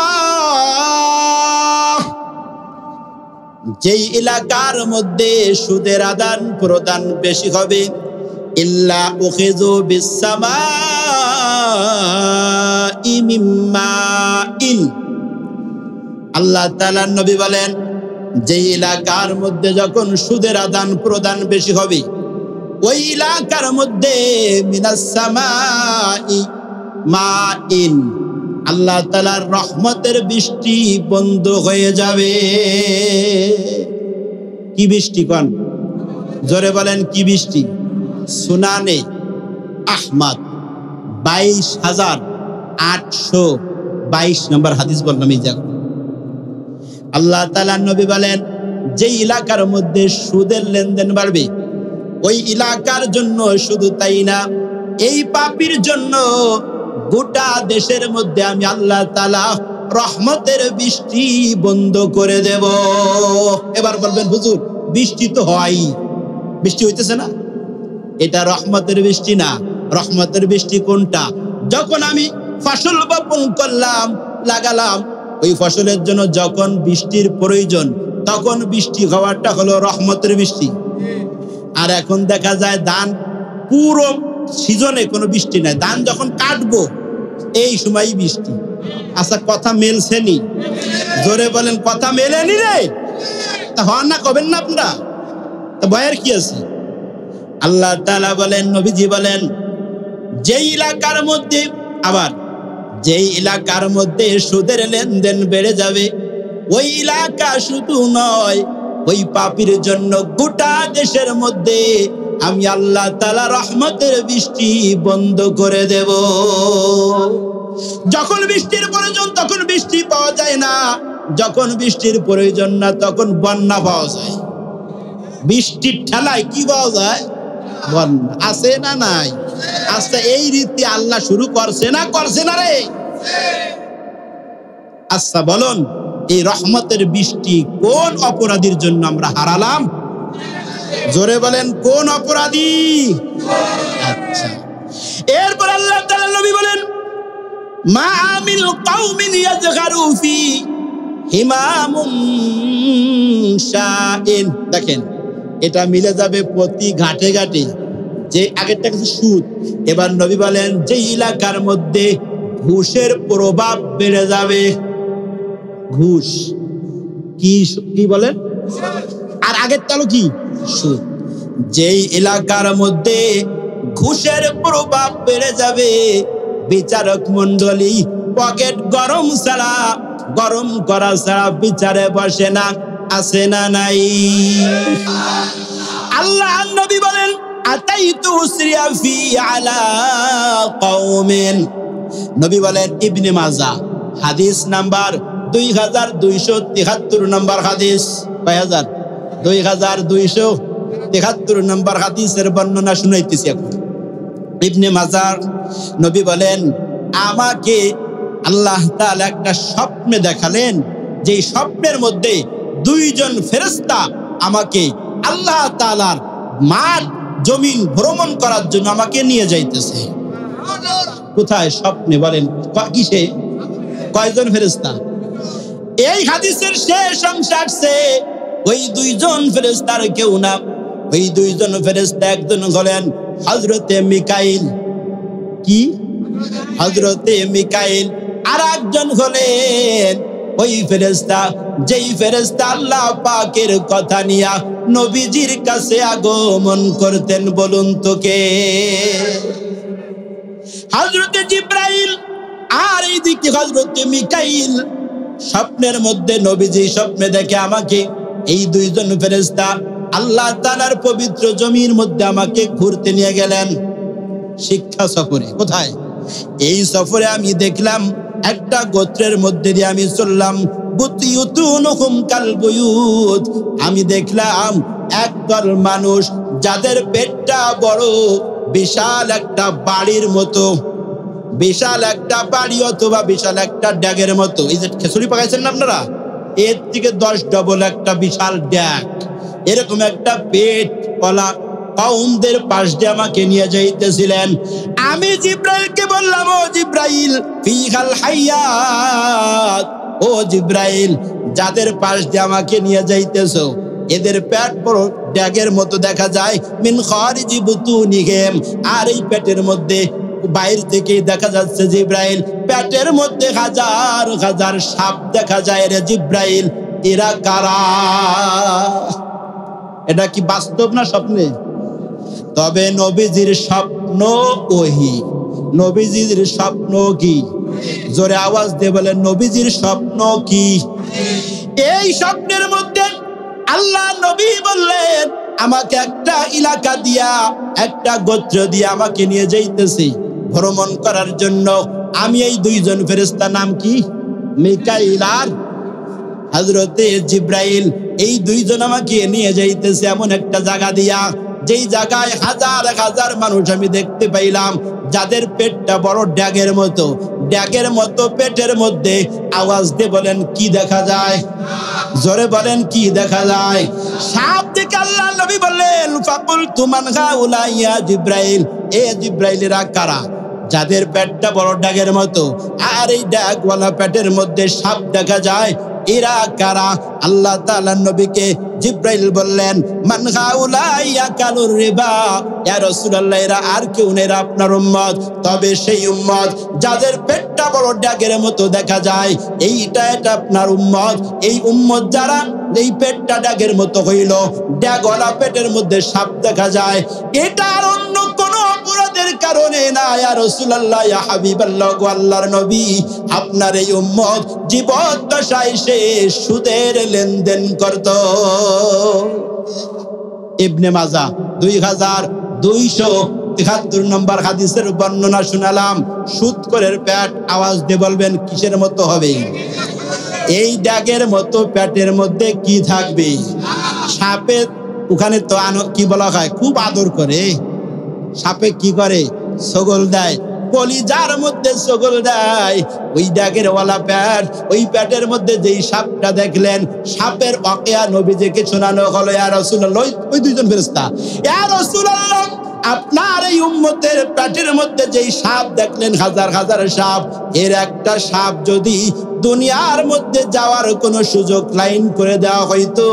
যে এলাকার মধ্যে সুদের আদান প্রদান বেশি হবে, ইল্লা উখিযু বিসসামাই মিম্মাইন, আল্লাহ তাআলার নবী বলেন, যে এলাকার মধ্যে যখন সুদের আদান প্রদান বেশি হবে, ওই এলাকার মধ্যে মিনাস সামাই মাইন, আল্লাহ তাআলার রহমতের বৃষ্টি বন্ধ হয়ে যাবে। কি বৃষ্টি কোন? জোরে বলেন কি বৃষ্টি? সুনানে আহমদ 22,822 নম্বর হাদিস বললাম এই জায়গা। আল্লাহ তাআলার নবী বলেন, যে এলাকার মধ্যে সুদের লেনদেন বাড়বে, ওই এলাকার জন্য শুধু তাই না, এই পাপীর জন্য গোটা দেশের মধ্যে আমি আল্লাহ তাআলা রহমতের বৃষ্টি বন্ধ করে দেব। এবার বলবেন হুজুর বৃষ্টি তো হয়, বৃষ্টি হইতেছে না, এটা রহমতের বৃষ্টি না। রহমতের বৃষ্টি কোনটা? যখন আমি ফসল বপন করলাম, লাগালাম, ওই ফসলের জন্য যখন বৃষ্টির প্রয়োজন, তখন বৃষ্টি হওয়াটা হলো রহমতের বৃষ্টি। আর এখন দেখা যায় ধান পুরো সিজনে কোনো বৃষ্টি নাই, ধান যখন কাটবো এই সময়ই বৃষ্টি। আচ্ছা কথা মেলছে নি? জোরে বলেন কথা মেলেনি রে? তা হন না কবেন না আপনারা, তা ভয়ের কি আছে? আল্লাহ তাআলা বলেন, নবীজি বলেন, যেই এলাকার মধ্যে, আবার যেই এলাকার মধ্যে সুদের লেনদেন বেড়ে যাবে, ওই এলাকা শুধু নয়, ওই পাপীর জন্য গোটা দেশের মধ্যে আমি আল্লাহ তাআলা রহমতের বৃষ্টি বন্ধ করে দেব। যখন বৃষ্টির প্রয়োজন তখন বৃষ্টি পাওয়া যায় না, যখন বৃষ্টির প্রয়োজন না তখন বন্যা পাওয়া যায়। বৃষ্টির ঠেলায় কি পাওয়া যায়? বন্যা। আছে না নাই? আচ্ছা এই রীতি আল্লাহ শুরু করছে না করছে না রে? আচ্ছা বলুন, এই রহমতের বৃষ্টি কোন অপরাধীর জন্য আমরা হারালাম? জোরে বলেন কোন অপরাধী? আচ্ছা, এরপর আল্লাহ তাআলা নবী বলেন, মা আমিল কওমিন ইয়াজগারু ফি হিমামুন শাইন। দেখেন এটা মিলে যাবে প্রতি ঘাটে ঘাটে। যে আগেরটা কিছু সুদ, এবার নবী বলেন যে এলাকার মধ্যে ঘুষের প্রভাব বেড়ে যাবে। ঘুষ কি কি বলেন? আর আগের তালো কি? সুদ। যেই এলাকার মধ্যে ঘুষের প্রভাব বেড়ে যাবে, বিচারক মন্ডলী পকেট গরম ছাড়া, গরম করা ছাড়া বিচারে বসে না। আছে না নাই? আল্লাহ নবী বলেন, আতাইতু উসরিয়া ফি আলা কওমিন। নবী বলেন, ইবনে মাজাহ হাদিস নাম্বার 2273 নম্বর হাদিস। 2273 নম্বর হাদিসের বর্ণনা শুনাইতেছি এখন। ইবনে মাজাহ নবী বলেন, আমাকে আল্লাহ তাআলা একটা স্বপ্নে দেখালেন, যে স্বপ্নের মধ্যে 2 জন ফেরেশতা আমাকে আল্লাহ তাআলার মাঠ জমিন ভ্রমণ করার জন্য আমাকে নিয়ে যাইতেছে। কোথায়? স্বপ্নে। বলেন কিসে? কয়জন ফেরেশতা? এই হাদিসের শেষ অংশে আসছে ওই দুইজন ফেরেশতার কেউ না, ওই দুইজন ফেরেশতা একজন হলেন হযরতে মিকাইল, কি হযরতে মিকাইল, আর একজন হলেন ওই ফেরেশতা যেই ফেরেশতা আল্লাহ পাকের কথা নিয়া নবীজির কাছে আগমন করতেন। বলুন তো কে? হযরতে জিবরাইল। আর এইদিকে হযরতে মিকাইল। স্বপ্নের মধ্যে নবীজি স্বপ্নে দেখে আমাকে এই দুইজন ফেরেশতা আল্লাহ তাআলার পবিত্র জমির মধ্যে আমাকে ঘুরতে নিয়ে গেলেন শিক্ষা সফরে। কোথায়? এই সফরে আমি দেখলাম একটা গোত্রের মধ্যে দিয়ে আমি চললাম, বুতিয়ুতুনহুম কালবুয়ুত। আমি দেখলাম একদল মানুষ যাদের পেটটা বড়, বিশাল একটা বাড়ির মতো, বিশাল একটা বাড়ি অথবা বিশাল একটা ড্যাগের মতো। এই যে খেসুরি পাকাইছেন না আপনারা, এর থেকে 10 ডবল একটা বিশাল ড্যাগ, এরকম একটা পেটওয়ালা কওমদের পাশ দিয়ে আমাকে নিয়ে যাইতেছিলেন। আমি জিব্রাইলকে বললাম, ও জিব্রাইল, ফিহাল হায়াত, ও জিব্রাইল, যাদের পাশ দিয়ে আমাকে নিয়ে যাইতেছো এদের পেট বড় ড্যাগের মতো দেখা যায়, মিন খারিজি বুতুনিহিম, আর এই পেটের মধ্যে বাইরে থেকে দেখা যাচ্ছে জিব্রাইল পেটের মধ্যে হাজার হাজার সাপ দেখা যায়। রে জিব্রাইল, এরা কারা? এটা কি বাস্তব না স্বপ্নে? তবে নবীজির স্বপ্ন ওহী। নবীজির স্বপ্ন কি? জোরে আওয়াজ দিয়ে বলেন, নবীজির স্বপ্ন কি? এই স্বপ্নের মধ্যে আল্লাহ নবী বললেন, আমাকে একটা এলাকা দিয়া, একটা গোত্র দিয়া আমাকে নিয়ে যাইতেছি ভ্রমণ করার জন্য। আমি এই দুইজন ফেরেশতা, নাম কি? মিকাইল আর হযরতে জিব্রাইল, এই দুইজন আমাকে নিয়ে যাইতেছে এমন একটা জায়গা দিয়া, যেই জায়গায় হাজার হাজার মানুষ আমি দেখতে পাইলাম যাদের পেটটা বড় ড্যাগের মতো। ড্যাগের মতো পেটের মধ্যে আওয়াজ দিয়ে বলেন কি দেখা যায়? জোরে বলেন কি দেখা যায়? সাপ দেখে আল্লাহ নবী বললেন, ফাকুলতু মান হাউলা ইয়া জিব্রাইল, এ জিব্রাইলেরা কারা? যাদের পেটটা বড় ড্যাগের মতো আর এই ড্যাগওয়ালা পেটের মধ্যে সাপ দেখা যায়, এরা কারা? আল্লাহ তাআলা নবীকে জিব্রাইল বললেন, মান হাউলা ইয়াকালুর রিবা, ইয়া রাসূলুল্লাহ, এরা আর কেউ না, এরা আপনার উম্মত। তবে সেই উম্মত যাদের পেটটা বড় ড্যাগের মতো দেখা যায়, এটা আপনার উম্মত। এই উম্মত যারা এই পেটটা ড্যাগের মতো হইল, ড্যাগওয়ালা পেটের মধ্যে সাপ দেখা যায়, এটা আর অন্য কোন অপরাধের কারণে না। ইয়া রাসূলুল্লাহ, ইয়া হাবিবাল্লাহ, গো আল্লাহর নবী, আপনার এই উম্মত জীবদ্দশায় সে সুদের লেনদেন করত। ইবনে মাজাহ 2273 নম্বর হাদিসের বর্ণনা শোনালাম। সুদখোরের পেট, আওয়াজ দিয়ে বলবেন কিসের মতো হবে? এই ড্যাগের মতো পেটের মধ্যে কি থাকবে? সাপে। ওখানে তো কি বলা হয়, খুব আদর করে। সাপে কি করে? ছগল দেয়, কলিজার মধ্যে ছগল দেয়। ওই ড্যাগের ওয়ালা পেট, ওই পেটের মধ্যে যেই সাপটা দেখলেন, সাপের ওয়াকিয়া নবীজিকে শোনানো হলো। ইয়া রাসূলুল্লাহ, ওই দুইজন ফেরেশতা, ইয়া রাসূলুল্লাহ, আপনার এই উম্মতের পেটের মধ্যে যেই সাপ দেখলেন, হাজার হাজার সাপ, এর একটা সাপ যদি দুনিয়ার মধ্যে যাওয়ার কোনো সুযোগ লাইন করে দেওয়া হইতো,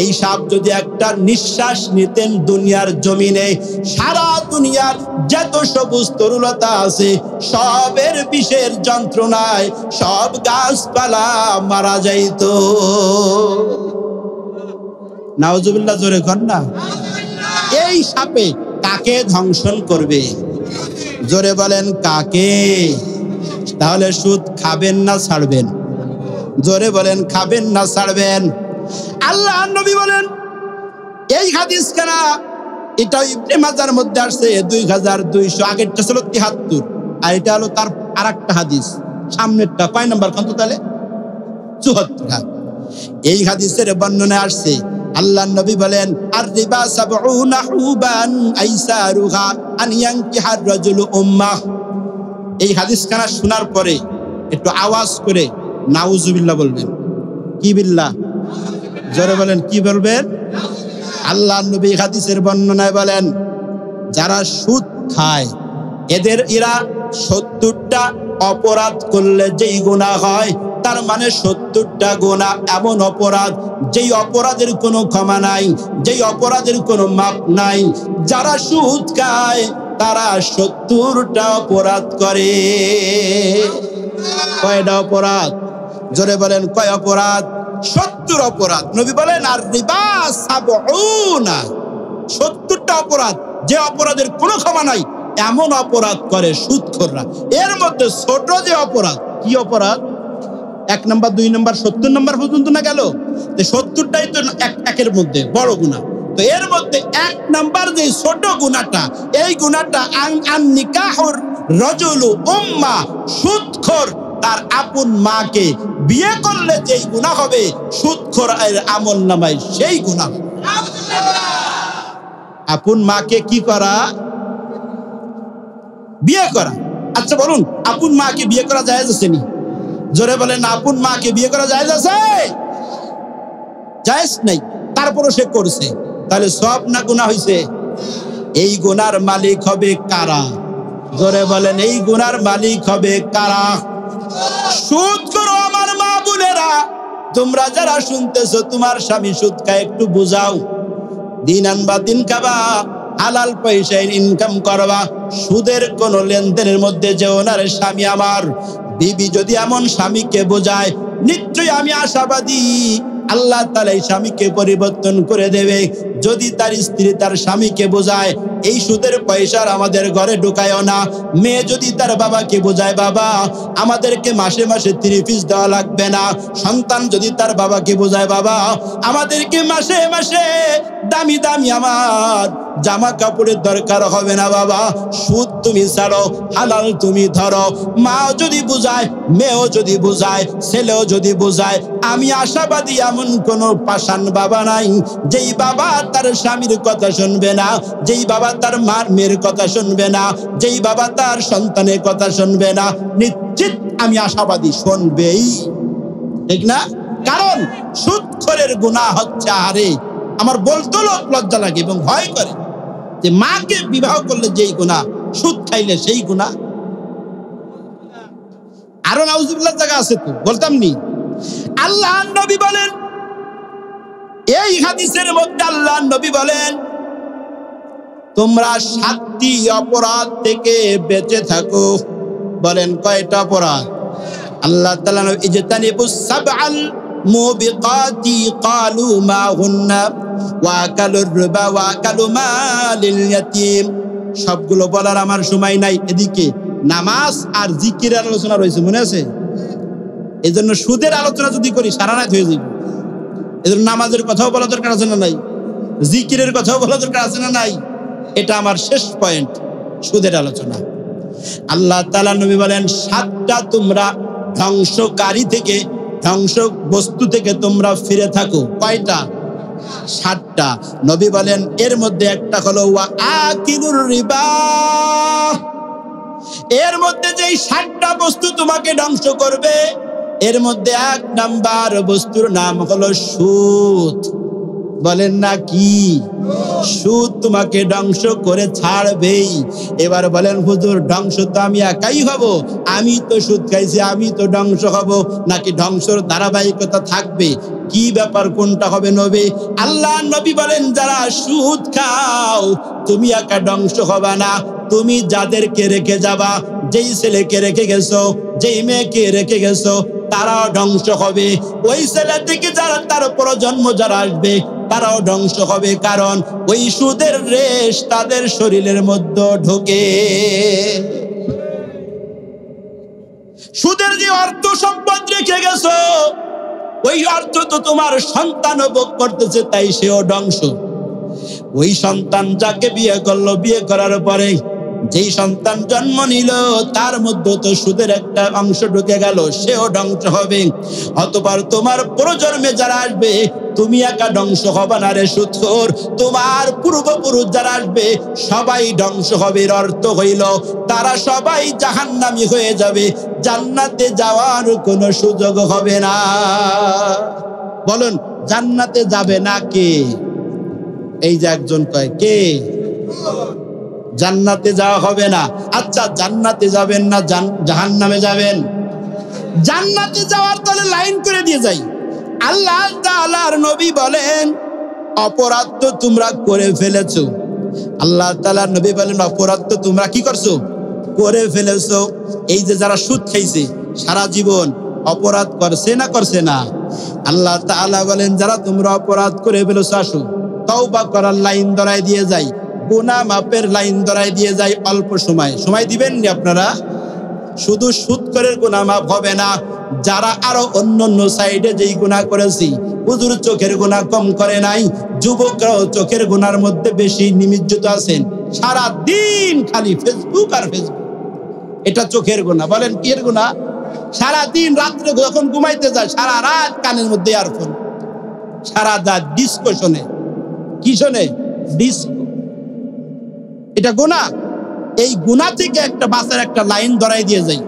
এই সাপ যদি একটা নিঃশ্বাস নিতেন দুনিয়ার জমিনে, সারা দুনিয়ার যত সবুজ তরুলতা আছে সবের বিষের যন্ত্রণায় সব গাছপালা মারা যাইতো। নাউজুবিল্লাহ, জোরে কর না। এই সাপে কাকে ধ্বংসন করবে? জোরে বলেন কাকে? তাহলে সুদ খাবেন না ছাড়বেন? জোরে বলেন, খাবেন না ছাড়বেন? আল্লাহ নবী বলেন, এই হাদিস কানা, এটা ইবনে মাজার মধ্যে আসছে 2200, আগেরটা ছিল 73, আর এটা হলো তার আরেকটা হাদিস, সামনেরটা কয় নাম্বার কত তাহলে? 74। এই হাদিসের বর্ণনা আসছে, আল্লাহ নবী বলেন, আর রিবা 70 হুবান আইসারুহা আন ইয়ানকিহার রাজুলু উম্মাহ। এই হাদিস খানা শোনার পরে একটু আওয়াজ করে নাউজুবিল্লাহ বলবেন। কি বিল্লাহ? জোরে বলেন, কি বলবেন? আল্লাহ নবী হাদিসের বর্ণনায় বলেন, যারা সুদ খায় এরা 70টা অপরাধ করলে যেই গুনাহ হয় তার মানে 70টা গুনাহ এমন অপরাধ যেই অপরাধের কোনো ক্ষমা নাই, যেই অপরাধের কোনো মাপ নাই। যারা সুদ খায় তারা 70টা অপরাধ করে। কয়টা অপরাধ? জোরে বলেন কয় অপরাধ? 70 অপরাধ। নবী বলেন আর রিবা 70টা অপরাধ, যে অপরাধের কোনো ক্ষমা নাই এমন অপরাধ করে সুদখোররা। এর মধ্যে ছোট যে অপরাধ, কি অপরাধ? 1 নাম্বার 2 নাম্বার 70 নাম্বার পর্যন্ত না গেল, 70টাই তো একের মধ্যে বড় গুনাহ। তো এর মধ্যে 1 নাম্বার যে ছোট গুনাহটা, এই গুনাহটা আন নিকাহুর রাজুলু উম্মা, সুদখোর তার আপন মাকে বিয়ে করলে যেই গুনাহ হবে সুদখোরের আমলনামায় সেই গুনাহ। আপন মাকে কি করা? বিয়ে করা। আচ্ছা বলুন, আপন মাকে বিয়ে করা জায়েজ আছে নি? জোরে বলেন, আপন মাকে বিয়ে করা জায়েজ আছে? জায়েজ নাই, তারপরও সে করছে, তাহলে সব না গুনাহ হইছে? এই গুনার মালিক হবে কারা? জোরে বলেন, এই গুনার মালিক হবে কারা? সুদ করো আমার মা বোনেরা, তোমরা যারা শুনতেছো তোমার স্বামী সুদ খায়, একটু বুঝাও। দিন আনবা দিন খাবা, হালাল পয়সায় ইনকাম করবা, সুদের কোন লেনদেনের মধ্যে যে ওনার স্বামী আমার বিবি যদি এমন স্বামীকে বোঝায়, নিশ্চয়ই আমি আশাবাদী আল্লাহ তাআলা এই স্বামীকে পরিবর্তন করে দেবে। যদি তার স্ত্রী তার স্বামীকে বোঝায় এই সুদের পয়সার আমাদের ঘরে ঢুকায়ও না, মেয়ে যদি তার বাবাকে বোঝায় বাবা আমাদেরকে মাসে মাসে 3 পিস দেওয়া লাগবে না, সন্তান যদি তার বাবাকে বোঝায় বাবা আমাদেরকে মাসে মাসে দামি দামি আমার জামা কাপড়ের দরকার হবে না বাবা, সুদ তুমি ছাড়ো, হালাল তুমি ধরো। মা যদি বুঝায়, মেয়েও যদি বুঝায়, ছেলেও যদি বুঝায়, আমি আশাবাদী এমন কোন পাষাণ বাবা নাই যেই বাবা তার স্বামীর কথা শুনবে না, যেই বাবা তার মার মেয়ের কথা শুনবে না, যেই বাবা তার সন্তানের কথা শুনবে না। নিশ্চিত আমি আশাবাদী শুনবেই, ঠিক না? কারণ সুদখোরের গুনাহ হচ্ছে, আরে আমার বলতে লজ্জা লাগে এবং ভয় করে যে মাকে বিবাহ করলে যেই গুনাহ, সুদ খাইলে সেই গুনাহ। আরো নাউজুবিল্লাহ জায়গা আছে তো, বলতাম নি। আল্লাহর নবী বলেন, এই হাদিসের মধ্যে আল্লাহর নবী বলেন তোমরা 7টি অপরাধ থেকে বেঁচে থাকো। বলেন কয়টা অপরাধ? আল্লাহ তাআলা ইজতানিবুস সাবআল মুবিকাতি ক্বালু মা হুন্না ওয়া আকালুর রিবা ওয়া আকালু মালিল ইয়াতীম। সবগুলো বলার আমার সময় নাই। এদিকে নামাজ আর জিকিরের আলোচনা রয়েছে, মনে আছে? এজন্য সুদের আলোচনা যদি করি সারা রাত হয়ে যাবে। এজন্য নামাজের কথাও বলা দরকার আছে না নাই? জিকিরের কথাও বলা দরকার আছে না নাই? এটা আমার শেষ পয়েন্ট, সুদের আলোচনা। আল্লাহ তাআলা নবী বলেন 7টা তোমরা ধ্বংসকারী থেকে, ধ্বংস বস্তু থেকে তোমরা ফিরে থাকো। কয়টা? 7টা। নবী বলেন এর মধ্যে একটা হলো ওয়া আকিলুর রিবা। এর মধ্যে যেই 7টা বস্তু তোমাকে ধ্বংস করবে, এর মধ্যে 1 নাম্বার বস্তুর নাম হলো সুদ। বলেন না কি? সুদ তোমাকে ধ্বংস করে ছাড়বেই। এবার বলেন হুজুর ধ্বংস তো আমি একাই হব, আমি তো সুদ খাইছি, আমি তো ধ্বংস হব, নাকি ধ্বংসের ধারাবাহিকতা থাকবে? কি ব্যাপার, কোনটা হবে নবী? আল্লাহ নবী বলেন যারা সুদ খাও তুমি একা ধ্বংস হবা না, তুমি যাদেরকে রেখে যাবা, যেই ছেলেকে রেখে গেছো, যেই মেয়েকে রেখে গেছো, তারাও ধ্বংস হবে। ওই ছেলে থেকে যারা তার প্রজন্ম যারা আসবে তারাও ধ্বংস হবে, কারণ ওই সুদের রেশ তাদের শরীরের মধ্যে ঢোকে। সুদের যে অর্থ সম্পদ রেখে গেছো, ওই অর্থ তো তোমার সন্তান ভোগ করতেছে, তাই সেও ধ্বংস। ওই সন্তান যাকে বিয়ে করলো, বিয়ে করার পরে যেই সন্তান জন্ম নিল তার মধ্যে তো সুদের একটা অংশ ঢুকে গেল, সেও ধ্বংস হবে। অতঃপর তোমার প্রজন্মে যারা আসবে তুমি একা ধ্বংস হবে না রে সুদখোর, তোমার পূর্বপুরুষ যারা আসবে সবাই ধ্বংস হবে। এর অর্থ হইল তারা সবাই জাহান্নামী হয়ে যাবে, জান্নাতে যাওয়ার কোনো সুযোগ হবে না। বলুন জান্নাতে যাবে না কে? এই যে একজন কয় কে? জান্নাতে যাওয়া হবে না। আচ্ছা, জান্নাতে যাবেন না জাহান্নামে যাবেন? জান্নাতে যাওয়ার তাহলে লাইন করে দিয়ে যাই। আল্লাহ তাআলার নবী বলেন, অপরাধ তো তোমরা করে ফেলেছো। আল্লাহ তাআলার নবী বলেন, অপরাধ তো তোমরা কি করছো? করে ফেলেছো। এই যে যারা সুদ খাইছে সারা জীবন, অপরাধ করছে না করছে না? আল্লাহ তাআলা বলেন, যারা তোমরা অপরাধ করে ফেলেছো, আসো তওবা করার লাইন ধরায় দিয়ে যাই, গুনাহ মাপের লাইন ধরায় দিয়ে যাই। অল্প সময় দিবেন নি আপনারা? শুধু সুদ করে গুনাহ মাফ হবে না, যারা আরো অন্য সাইডে যেই গুনাহ করেছি, হুজুর চোখের গুনাহ কম করে নাই, যুবকরাও চোখের গুনার মধ্যে বেশি নিমজ্জিত আছেন। সারা দিন খালি ফেসবুক আর ফেসবুক, এটা চোখের গুনাহ। বলেন কি এর গুনাহ? সারা দিন রাত্রে যখন ঘুমাইতে যায় সারা রাত কানের মধ্যে ইয়ারফোন, সারা রাত ডিস্কো শোনে। কি শোনে? ডিস্কো। এটা গুনাহ। এই গুনাহ থেকে একটা বাঁচার একটা লাইন ধরাই দিয়ে যাই।